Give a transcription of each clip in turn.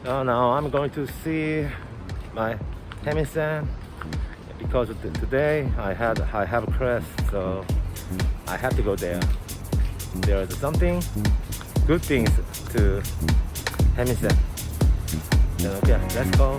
Now I'm going to see my Hemi-san because today I have a class, so I have to go there. There is something good things to Hemi-san. Okay, let's go.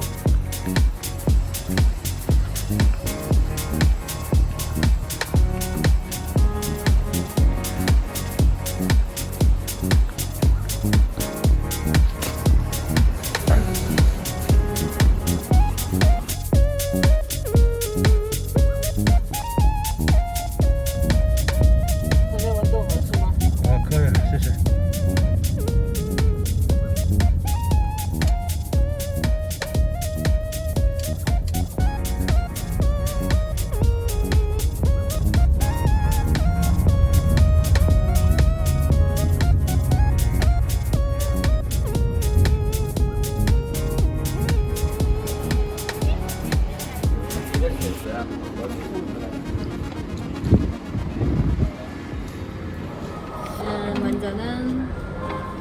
먼저는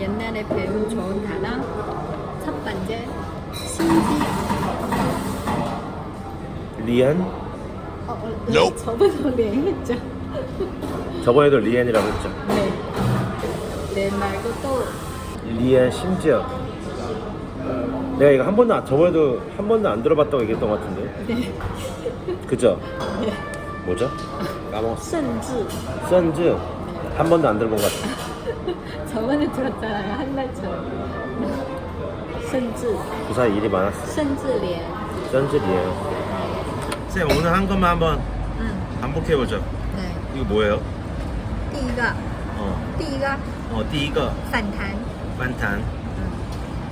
옛날에 배운 좋은 단어 첫 번째 심지어. 리엔? 저번에 리엔했죠. 저번에도 리엔이라고 했죠. 네. 네 말고 또 리엔 심지어. 내가 이거 저번에도 한 번도 안 들어봤다고 얘기했던 것 같은데. 네. 그죠? 네. 뭐죠? 까먹었어. 甚至 선즈 한 번도 안 들어본 것 같아. 저번에 들었잖아요. 한 달처럼. 甚至 그 사이 일이 많았어. 甚至连 선즈 리엔. 쌤 오늘 한 것만 한번 반복해보죠. 네. 이거 뭐예요? 第一个 第一个 第一个反弹 반탄.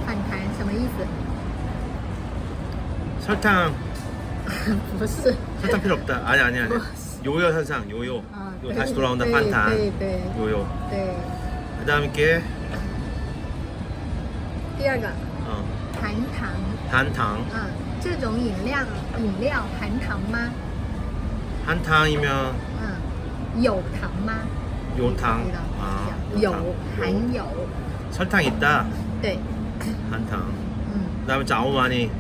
反弹什么意思？ 설탕 不是 설탕 필요 없다. 아니. 요요 현상, 요요. 이거 다시 돌아온다. 반탄. 对对 요요. 对。 그다음에 게 第二个含糖， 단탕. 这种饮料含糖吗？ 한탕이면 有糖吗？ 요탕. 有含有。 설탕 있다. 对， 한탕. 그다음에 자오마니.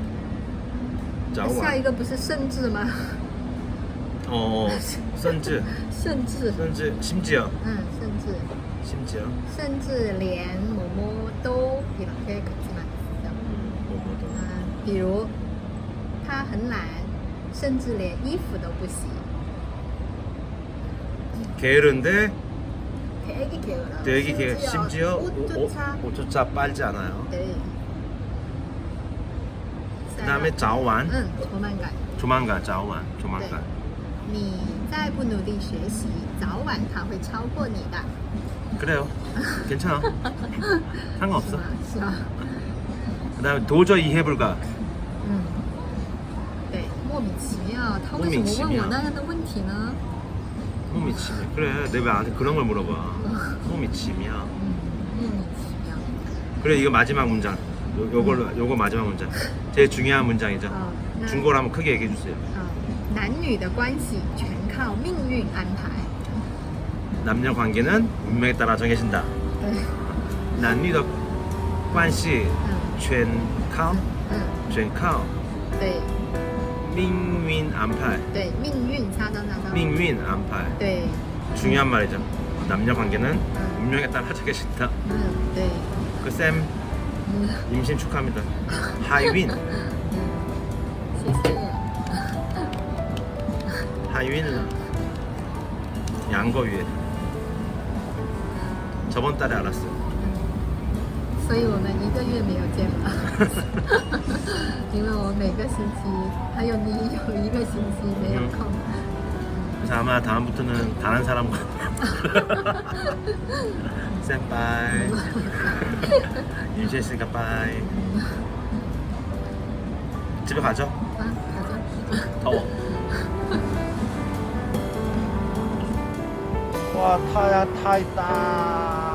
下一个不是甚至吗？ 선즈. 甚至， 선즈 심지어. 甚至， 심지어. 甚至连某某都이렇게 같이 만들죠. 뭐뭐도. 比如他很懒，甚至连衣服都不洗。 게으른데 되게 게으러. 되게 심지어 옷조차. 옷조차 빨지 않아요. 네. 그다음에 자오완. 조만간. 조만간 자오완. 조만간. 你再不努力学习，早晚他会超过你的。 그래요. 괜찮아. 상관없어. 是吧？ 그다음에 도저히 이해 불가. 对，莫名其妙，他为什么问我那样的问题呢？ 모미치미. 그래. 내가 왜 나한테 그런 걸 물어봐. 모미치미야. 莫名其妙。 그래 이거 마지막 문장. 요거 마지막 문장. 제일 중요한 문장이죠. 중국어로 한번 크게 얘기해 주세요. 男女的关系全靠命运安排。 남녀 관계는 운명에 따라 정해진다. 对， 남녀의 관계 全靠对 命运安排. 对，命运擦张。 命运 안排. 对， 중요한 말이죠. 남녀 관계는 운명에 따라 정해진다. 对， 그 쌤 임신 축하합니다. 하이윈. 谢谢。 하이윈 양거위에 저번 달에 알았어요. 所以我们1个月没有见了，因为我每个星期，还有你有1个星期没有空。 그래서 아마 다음부터는 다른 사람과 쌤 빠이. 임신했으니까 빠이. 집에 가죠. 가자. 더워. 와 타야 타 있다.